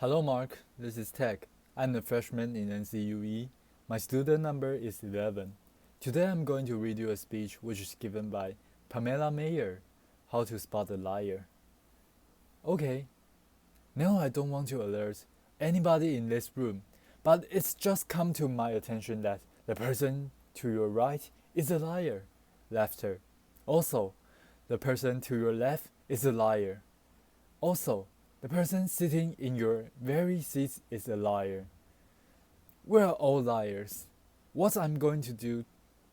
Hello Mark, this is Tech. I'm a freshman in NCUE. My student number is 11. Today I'm going to read you a speech which is given by Pamela Meyer, How to Spot a Liar. Okay, now I don't want to alert anybody in this room, but it's just come to my attention that the person to your right is a liar. Laughter. Also, the person to your left is a liar. Also, the person sitting in your very seat is a liar. We're all liars. What I'm going to do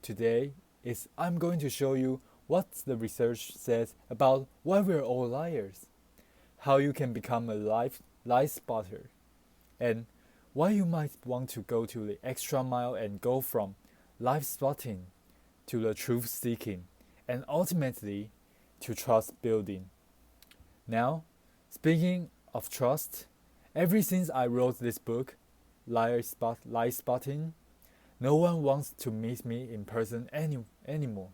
today is I'm going to show you what the research says about why we're all liars, how you can become a lie spotter, and why you might want to go to the extra mile and go from lie spotting to the truth seeking, and ultimately to trust building. Now, speaking of trust, ever since I wrote this book, Lie Spotting, no one wants to meet me in person anymore.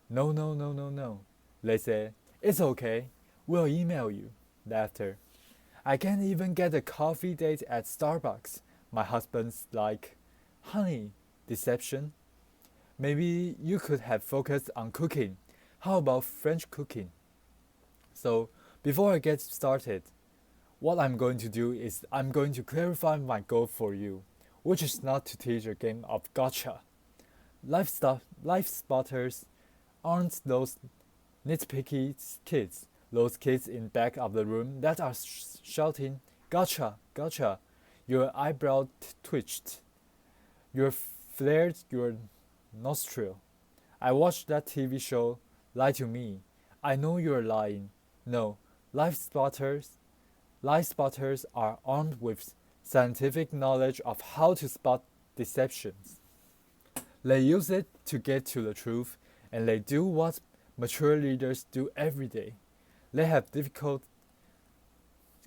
No. They say, it's okay, we'll email you. Laughter. I can't even get a coffee date at Starbucks. My husband's like, honey, deception? Maybe you could have focused on cooking. How about French cooking? So, before I get started, what I'm going to do is I'm going to clarify my goal for you, which is not to teach a game of gotcha. Life spotters aren't those nitpicky kids, those kids in back of the room that are shouting, gotcha, gotcha. Your eyebrow twitched. You flared your nostril. I watched that TV show, Lie to Me. I know you're lying. No, Lie spotters are armed with scientific knowledge of how to spot deceptions. They use it to get to the truth, and they do what mature leaders do every day. They have difficult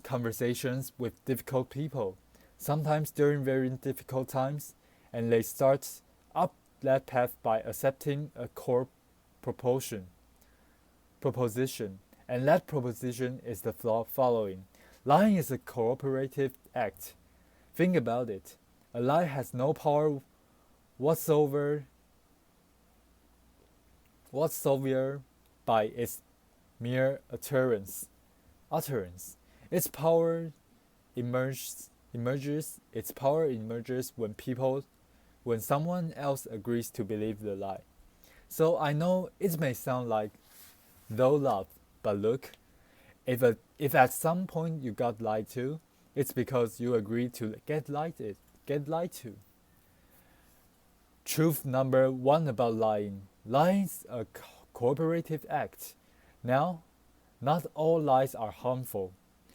conversations with difficult people, sometimes during very difficult times, and they start up that path by accepting a core proposition. And that proposition is the following. Lying is a cooperative act. Think about it. A lie has no power whatsoever by its mere utterance. Its power emerges when someone else agrees to believe the lie. So I know it may sound like though love, but look, if at some point you got lied to, it's because you agreed to get lied to. Truth number one about lying. Lying's a cooperative act. Now, not all lies are harmful.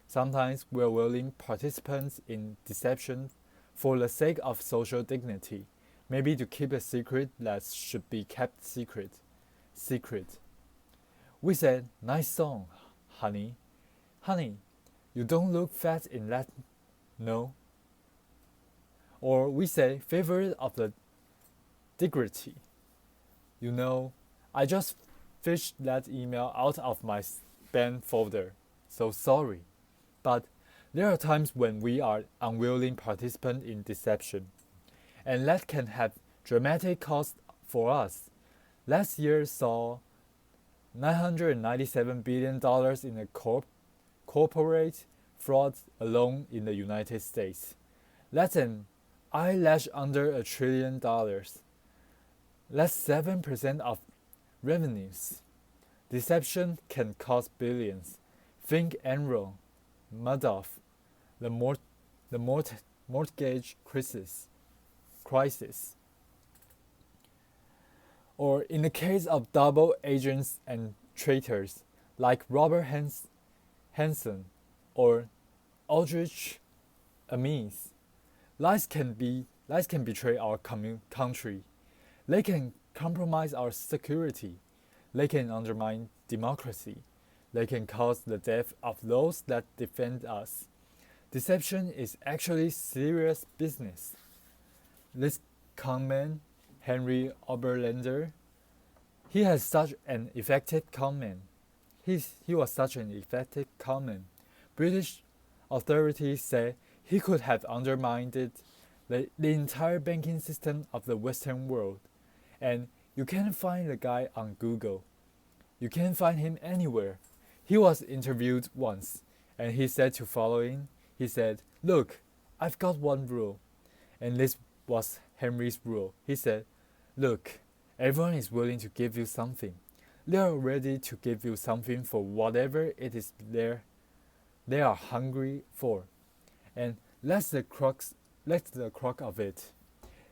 Sometimes we're willing participants in deception for the sake of social dignity, maybe to keep a secret that should be kept secret. We said, nice song, honey. Honey, you don't look fat in that, no? Or we say, favorite of the dignity. You know, I just fished that email out of my spam folder, so sorry. But there are times when we are unwilling participant in deception, and that can have dramatic cost for us. Last year saw $997 billion in a corporate fraud alone in the United States. That's an eyelash under $1 trillion. That's 7% of revenues. Deception can cost billions. Think Enron, Madoff, the mortgage crisis. Or in the case of double agents and traitors like Robert Hansen or Aldrich Ames, lies can betray our country. They can compromise our security. They can undermine democracy. They can cause the death of those that defend us. Deception is actually serious business. This conman, Henry Oberlander, he was such an effective conman. British Authorities say he could have undermined the entire banking system of the Western world. And you can't find the guy on Google. You can't find him anywhere. He was interviewed once, and he said to following, he said, "Look, I've got one rule." And this was Henry's rule. He said, "Look, everyone is willing to give you something. They are ready to give you something for whatever it is they are hungry for. And that's the crux of it.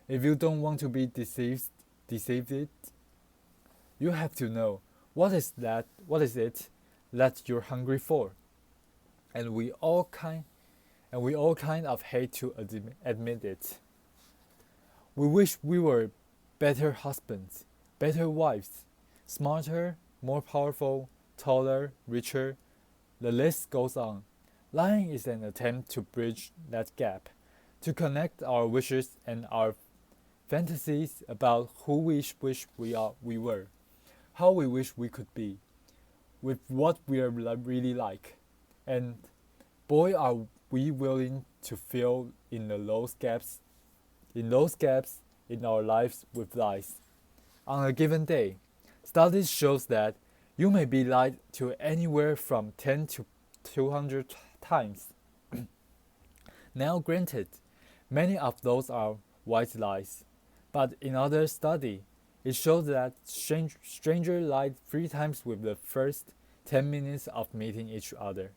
If you don't want to be deceived, you have to know what is it that you're hungry for." And we all kind of hate to admit it. We wish we were better husbands, better wives, smarter, more powerful, taller, richer. The list goes on. Lying is an attempt to bridge that gap, to connect our wishes and our fantasies about who we wish we were, how we wish we could be, with what we are really like. And boy, are we willing to fill in those gaps in our lives with lies. On a given day, studies shows that you may be lied to anywhere from 10 to 200 times. Now granted, many of those are white lies, but in other study, it shows that stranger lied 3 times with the first 10 minutes of meeting each other.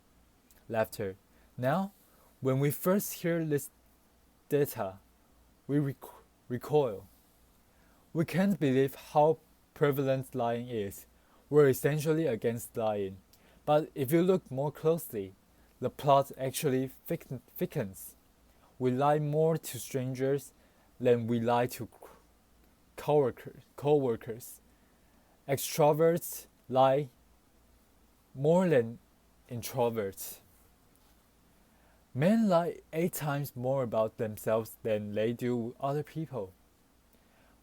Laughter. Now, when we first hear this data, we recoil. We can't believe how prevalent lying is. We're essentially against lying. But if you look more closely, the plot actually thickens. We lie more to strangers than we lie to co-workers. Extroverts lie more than introverts. Men lie 8 times more about themselves than they do other people.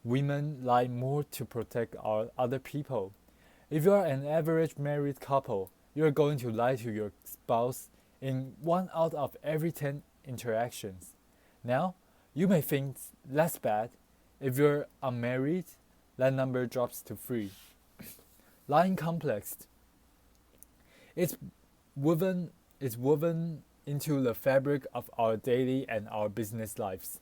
Women lie more to protect other people. If you are an average married couple, you are going to lie to your spouse in 1 out of every 10 interactions. Now, you may think that's bad. If you're unmarried, that number drops to 3. Lying complex. It's woven into the fabric of our daily and our business lives.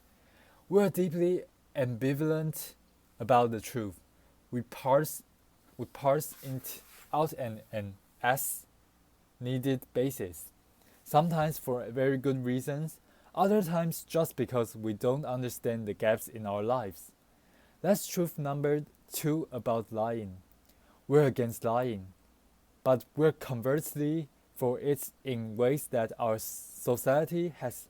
We are deeply ambivalent about the truth. We parse it out an as needed basis. Sometimes for very good reasons, other times just because we don't understand the gaps in our lives. That's truth number 2 about lying. We're against lying, but we're conversely for it in ways that our society has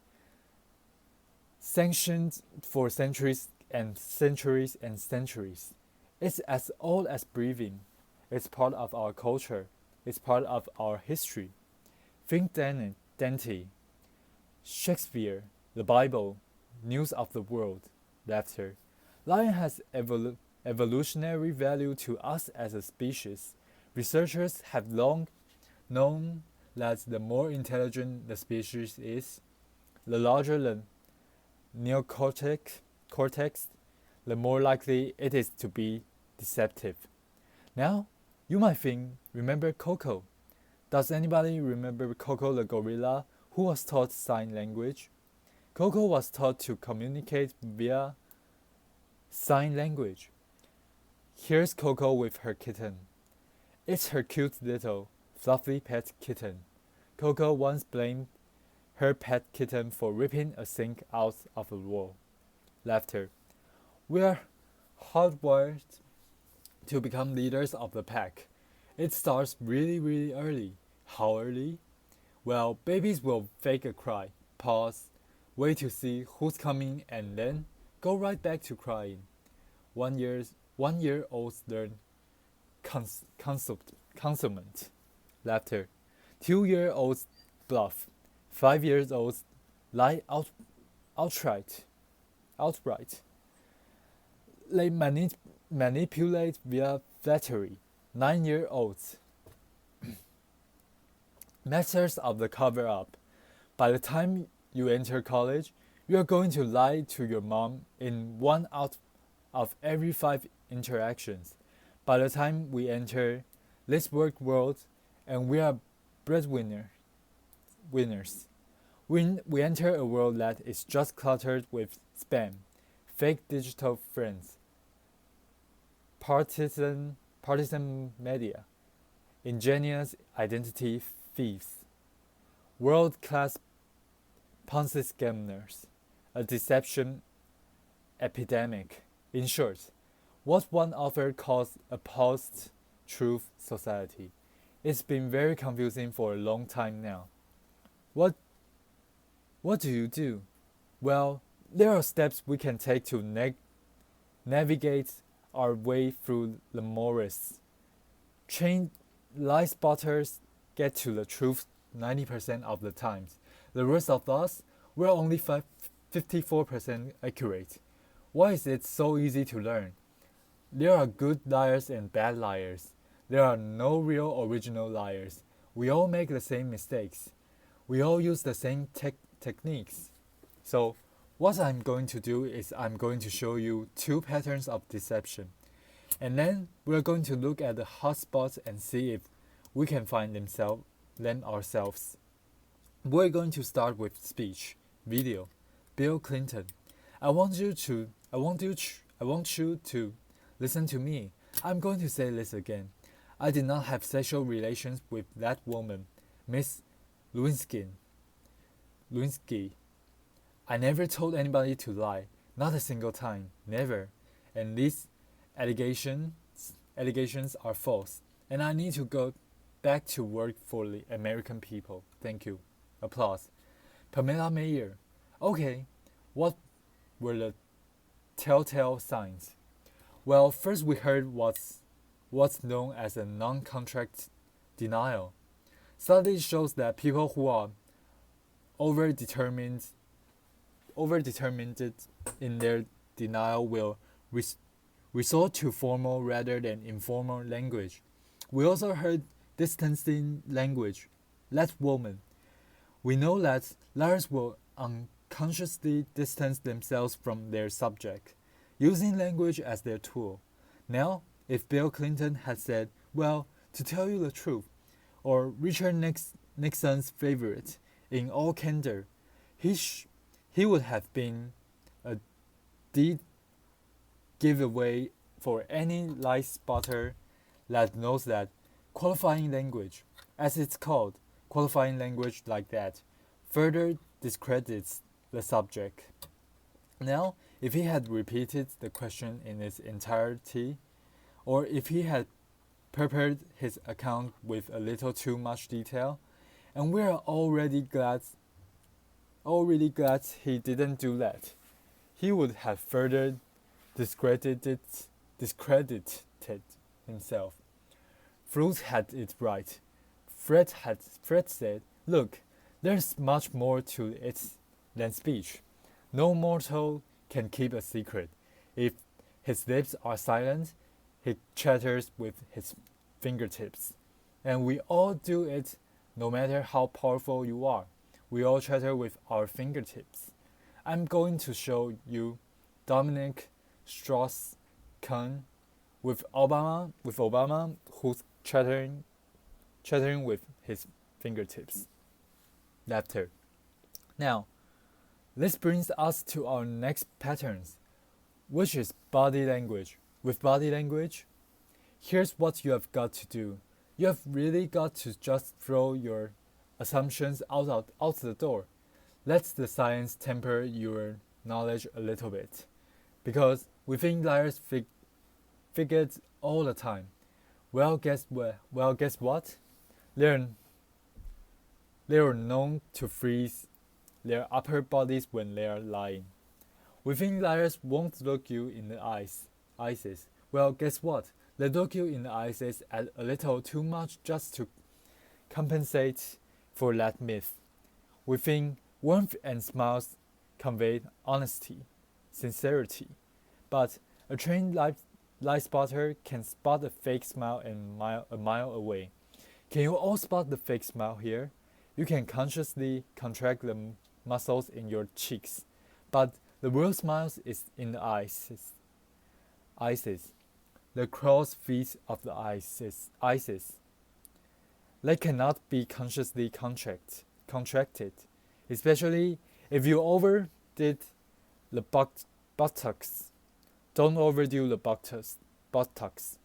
sanctioned for centuries and centuries and centuries. It's as old as breathing. It's part of our culture. It's part of our history. Think Dante, Shakespeare, the Bible, news of the world, laughter. Lying has evolutionary value to us as a species. Researchers have long known that the more intelligent the species is, the larger the neocortex, the more likely it is to be deceptive. Now, you might think, remember Coco? Does anybody remember Coco the gorilla who was taught sign language? Coco was taught to communicate via sign language. Here's Coco with her kitten. It's her cute little, fluffy pet kitten. Coco once blamed her pet kitten for ripping a sink out of a wall. Laughter. We are hardwired to become leaders of the pack. It starts really early. How early? Well, babies will fake a cry, pause, wait to see who's coming, and then go right back to crying. 1-year-olds learn consummate. Laughter. 2-year-olds bluff. 5-year-olds lie outright. They manipulate via flattery. 9-year-olds masters of the cover-up. By the time you enter college, you are going to lie to your mom in 1 out of every 5 interactions. By the time we enter this work world and we are breadwinners, we enter a world that is just cluttered with spam, fake digital friends, partisan media, ingenious identity thieves, world-class Ponzi scammers, a deception epidemic. In short, what one author calls a post-truth society. It's been very confusing for a long time now. What do you do? Well, there are steps we can take to navigate our way through the morass. Trained lie spotters get to the truth 90% of the times. The rest of us, we're only 54% accurate. Why is it so easy to learn? There are good liars and bad liars. There are no real original liars. We all make the same mistakes. We all use the same techniques. So what I'm going to do is I'm going to show you 2 patterns of deception. And then we're going to look at the hotspots and see if we can find them ourselves. We're going to start with speech, video. Bill Clinton. I want you to listen to me. I'm going to say this again. I did not have sexual relations with that woman, Miss Lewinsky. I never told anybody to lie, not a single time, never. And these allegations are false, and I need to go back to work for the American people. Thank you. Applause. Pamela Meyer. Okay, what were the telltale signs? Well, first we heard what's known as a non-contract denial. Study shows that people who are overdetermined in their denial will resort to formal rather than informal language. We also heard distancing language. That woman. We know that liars will unconsciously distance themselves from their subject, using language as their tool. Now, if Bill Clinton had said, well, to tell you the truth, or Richard Nixon's favorite, in all candor, he would have been a dead giveaway for any lie spotter that knows that qualifying language, as it's called, qualifying language like that, further discredits the subject. Now, if he had repeated the question in its entirety, or if he had prepared his account with a little too much detail, and we are already glad he didn't do that, he would have further discredited himself. Freud had it right. Fred said, look, there's much more to it than speech. No mortal can keep a secret. If his lips are silent, he chatters with his fingertips. And we all do it no matter how powerful you are. We all chatter with our fingertips. I'm going to show you Dominic Strauss-Kahn with Obama who's chattering with his fingertips. Laughter. Now, this brings us to our next patterns, which is body language. With body language, here's what you have got to do. You have really got to just throw your assumptions out the door. Let the science temper your knowledge a little bit, because we think liars figured all the time. Well, guess what? They're known to freeze their upper bodies when they are lying. We think liars won't look you in the eyes. Well, guess what? They look you in the eyes a little too much just to compensate for that myth. We think warmth and smiles convey honesty, sincerity, but a trained lie spotter can spot a fake smile a mile away. Can you all spot the fake smile here? You can consciously contract the muscles in your cheeks, but the real smile is in the eyes. The crow's feet of the eyes. They cannot be consciously contracted, especially if you overdid the buttocks. Don't overdo the buttocks.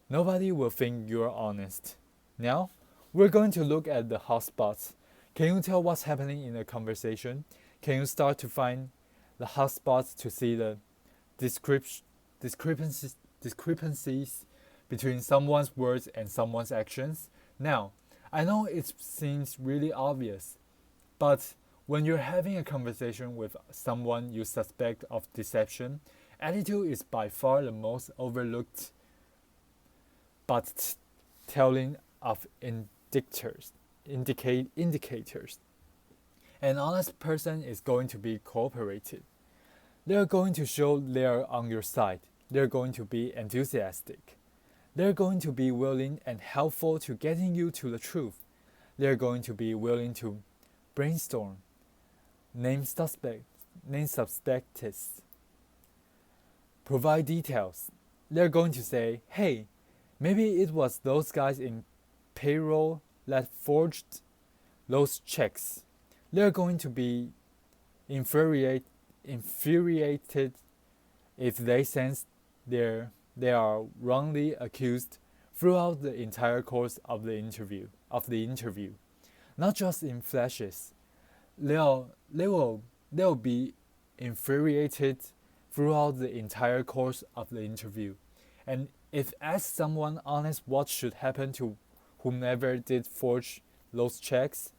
Nobody will think you're honest. Now, we're going to look at the hot spots. Can you tell what's happening in a conversation? Can you start to find the hot spots to see the discrepancies between someone's words and someone's actions? Now, I know it seems really obvious, but when you're having a conversation with someone you suspect of deception, attitude is by far the most overlooked but telling of indicators. An honest person is going to be cooperative. They're going to show they're on your side. They're going to be enthusiastic. They're going to be willing and helpful to getting you to the truth. They're going to be willing to brainstorm, name suspects, provide details. They're going to say, hey, maybe it was those guys in payroll that forged those checks. They're going to be infuriated if they sense they are wrongly accused throughout the entire course of the interview. Not just in flashes. They'll be infuriated throughout the entire course of the interview. And if asked someone honest what should happen to whomever did forge those checks,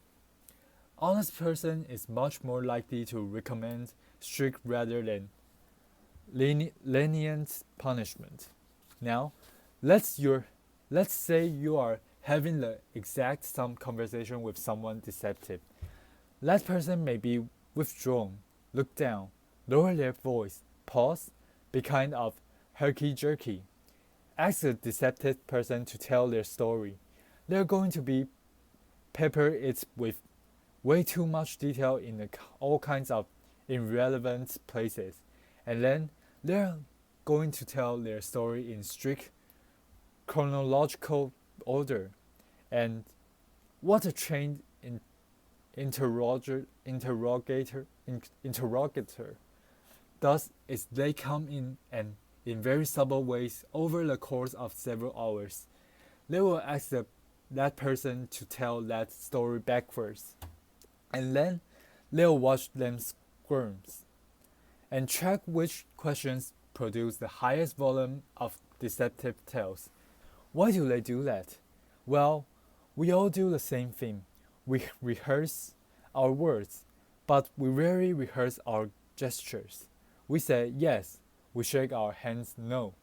honest person is much more likely to recommend strict rather than lenient punishment. Now, let's say you are having the exact same conversation with someone deceptive. That person may be withdrawn, look down, lower their voice, pause, be kind of herky-jerky. Ask the deceptive person to tell their story. They're going to be pepper it with way too much detail in all kinds of irrelevant places, and then they're going to tell their story in strict chronological order. And what a trained interrogator does is they come in and in very subtle ways over the course of several hours. They will ask that person to tell that story backwards, and then they'll watch them squirm and track which questions produce the highest volume of deceptive tales. Why do they do that? Well, we all do the same thing. We rehearse our words, but we rarely rehearse our gestures. We say yes, we shake our hands no.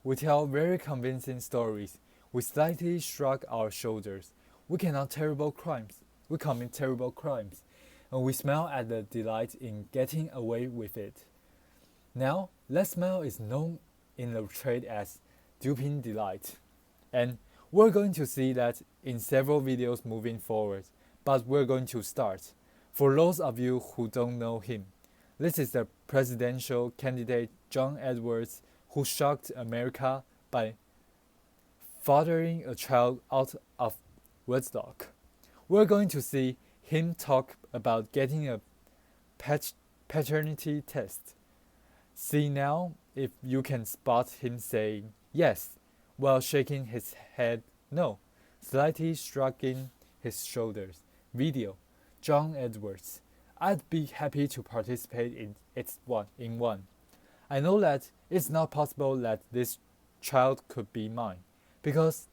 We tell very convincing stories. We slightly shrug our shoulders. We commit terrible crimes, and we smile at the delight in getting away with it. Now, that smile is known in the trade as duping delight, and we're going to see that in several videos moving forward, but we're going to start. For those of you who don't know him, this is the presidential candidate John Edwards who shocked America by fathering a child out of wedlock. We're going to see him talk about getting a paternity test. See now if you can spot him saying yes while shaking his head no, slightly shrugging his shoulders. Video, John Edwards. I'd be happy to participate in one. I know that it's not possible that this child could be mine because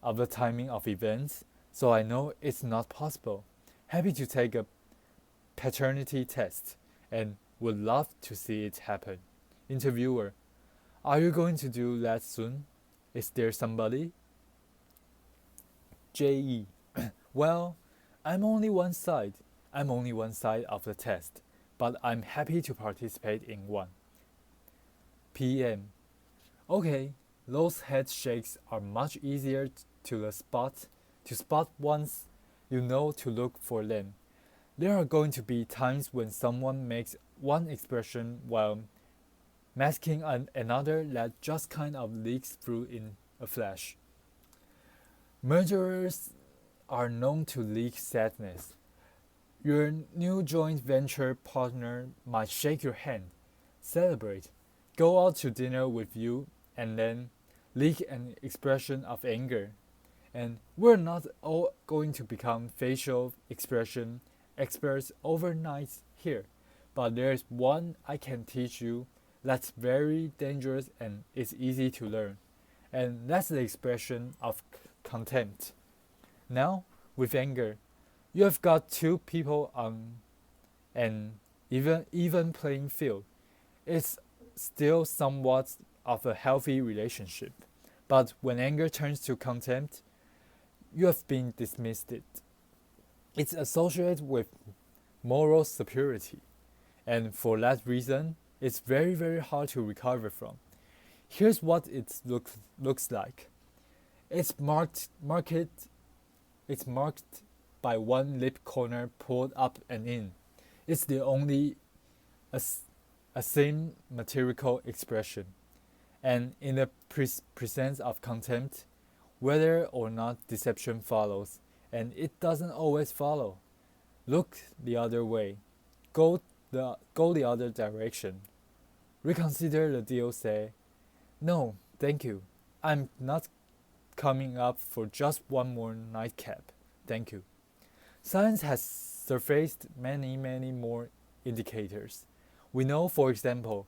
of the timing of events, so I know it's not possible. Happy to take a paternity test and would love to see it happen. Interviewer, are you going to do that soon? Is there somebody? J.E. Well, I'm only one side of the test, but I'm happy to participate in one. PM. Okay, those head shakes are much easier to spot one's you know to look for them. There are going to be times when someone makes one expression while masking another that just kind of leaks through in a flash. Murderers are known to leak sadness. Your new joint venture partner might shake your hand, celebrate, go out to dinner with you, and then leak an expression of anger. And we're not all going to become facial expression experts overnight here, but there's one I can teach you that's very dangerous and is easy to learn, and that's the expression of contempt. Now, with anger, you have got two people on an even playing field. It's still somewhat of a healthy relationship, but when anger turns to contempt, you have been dismissed it. It's associated with moral superiority, and for that reason, it's very hard to recover from. Here's what it looks like. It's marked by one lip corner pulled up and in. It's the only asymmetrical expression, and in the presence of contempt, whether or not deception follows, and it doesn't always follow. Look the other way. Go the other direction. Reconsider the deal, say, "No, thank you. I'm not coming up for just one more nightcap. Thank you." Science has surfaced many more indicators. We know, for example,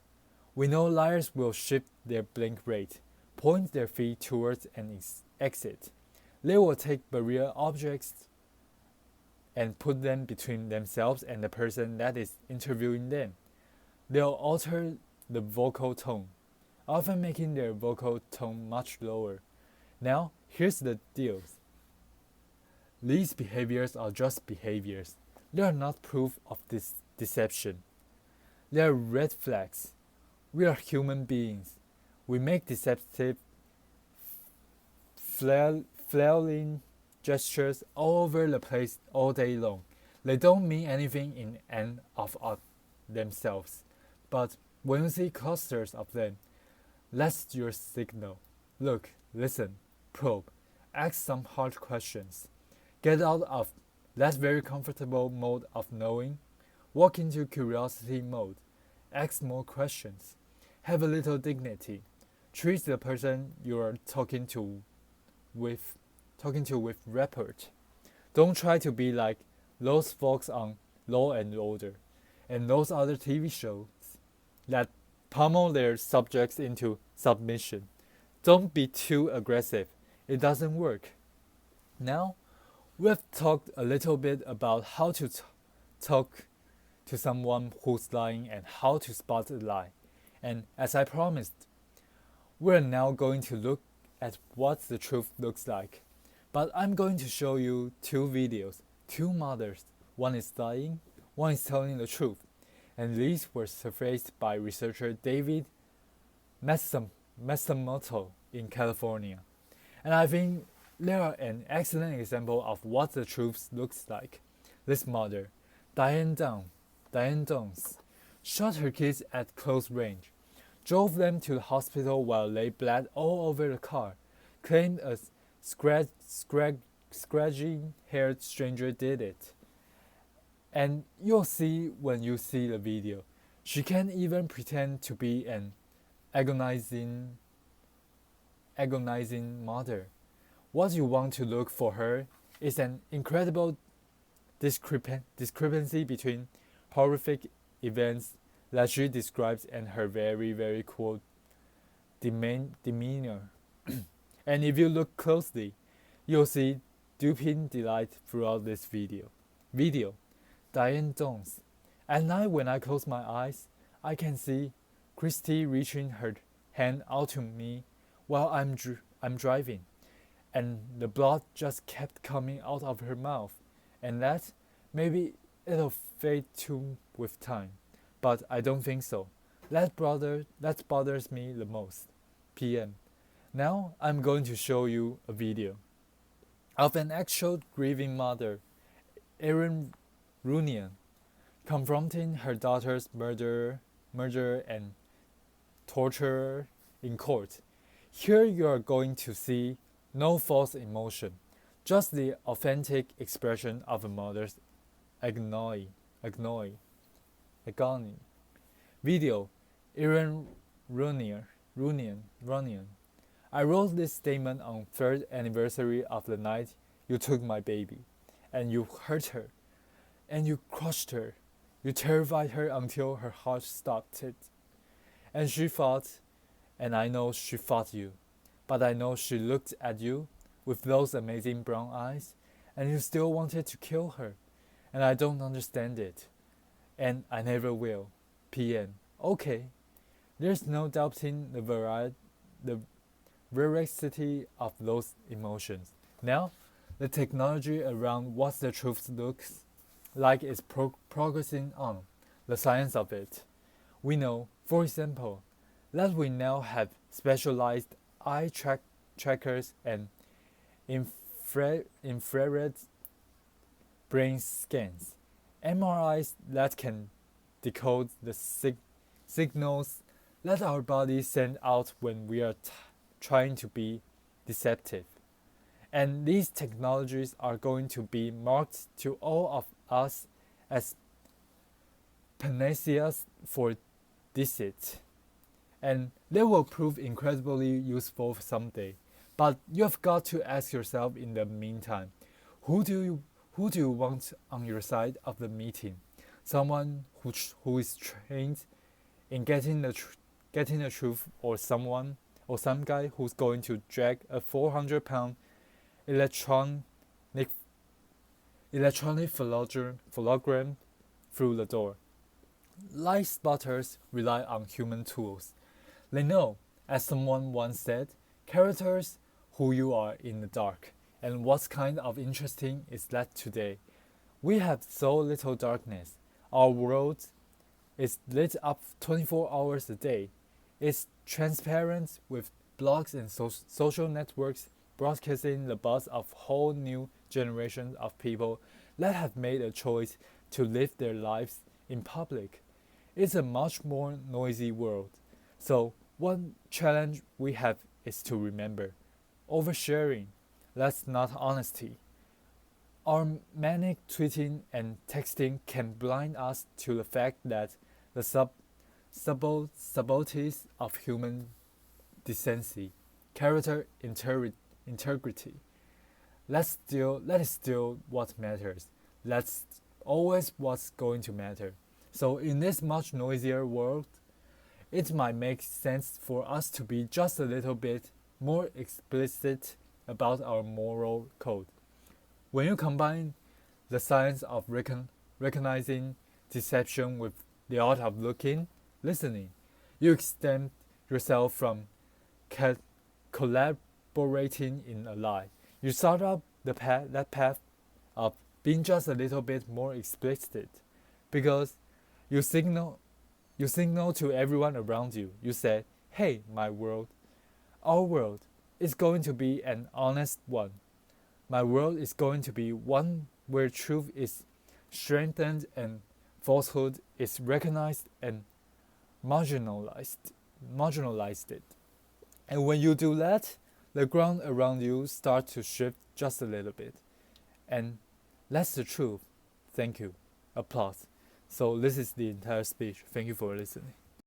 liars will shift their blink rate, point their feet towards an exit. They will take barrier objects and put them between themselves and the person that is interviewing them. They'll alter the vocal tone, often making their vocal tone much lower. Now, here's the deal. These behaviors are just behaviors. They are not proof of this deception. They are red flags. We are human beings. We make deceptive, flailing gestures all over the place all day long. They don't mean anything in and of themselves, but when you see clusters of them, that's your signal. Look, listen, probe, ask some hard questions. Get out of that very comfortable mode of knowing. Walk into curiosity mode. Ask more questions. Have a little dignity. Treat the person you are talking to with respect. Don't try to be like those folks on Law and Order and those other TV shows that pummel their subjects into submission. Don't be too aggressive. It doesn't work. Now, we have talked a little bit about how to talk to someone who's lying and how to spot a lie. And as I promised, we're now going to look at what the truth looks like. But I'm going to show you two videos, two mothers. One is lying, one is telling the truth. And these were surfaced by researcher David Matsumoto in California. And I think they are an excellent example of what the truth looks like. This mother, Diane Downs, shot her kids at close range, drove them to the hospital while they bled all over the car, claimed a scratchy-haired stranger did it. And you'll see when you see the video, she can't even pretend to be an agonizing mother. What you want to look for her is an incredible discrepancy between horrific events that she describes and her very cool demeanor. And if you look closely, you'll see duping delight throughout this video. Diane Downs. At night when I close my eyes, I can see Christy reaching her hand out to me while I'm driving, and the blood just kept coming out of her mouth, and that maybe it'll fade too with time, but I don't think so. That bothers me the most. PM. Now I'm going to show you a video of an actual grieving mother Iranian, confronting her daughter's murder and torture in court. Here you are going to see no false emotion, just the authentic expression of a mother's agony. agony. Video, Iranian. I wrote this statement on 3rd anniversary of the night you took my baby, and you hurt her, and you crushed her. You terrified her until her heart stopped it. And she fought, and I know she fought you. But I know she looked at you with those amazing brown eyes, and you still wanted to kill her. And I don't understand it. And I never will. PN. Okay. There's no doubting the veracity of those emotions. Now, the technology around what the truth looks like is progressing on, the science of it. We know, for example, that we now have specialized eye trackers and infrared brain scans, MRIs that can decode the signals that our bodies send out when we are trying to be deceptive. And these technologies are going to be marked to all of us as panaceas for deceit. And they will prove incredibly useful someday. But you have got to ask yourself in the meantime, who do you want on your side of the meeting? Someone who is trained in getting the truth, or some guy who's going to drag a 400-pound electronic hologram through the door. Lie spotters rely on human tools. They know, as someone once said, characters who you are in the dark. And what kind of interesting is that today? We have so little darkness. Our world is lit up 24 hours a day. It's transparent with blogs and social networks broadcasting the buzz of whole new generations of people that have made a choice to live their lives in public. It's a much more noisy world. So one challenge we have is to remember, oversharing, that's not honesty. Our manic tweeting and texting can blind us to the fact that the subtleties of human decency, character, integrity. That is still what matters. That's always what's going to matter. So in this much noisier world, it might make sense for us to be just a little bit more explicit about our moral code. When you combine the science of recognizing deception with the art of listening, you extend yourself from collaborating in a lie. You start up that path of being just a little bit more explicit, because you signal to everyone around you. You say, hey, our world is going to be an honest one. My world is going to be one where truth is strengthened and falsehood is recognized and marginalized. And when you do that, the ground around you starts to shift just a little bit. And that's the truth. Thank you. Applause. So this is the entire speech. Thank you for listening.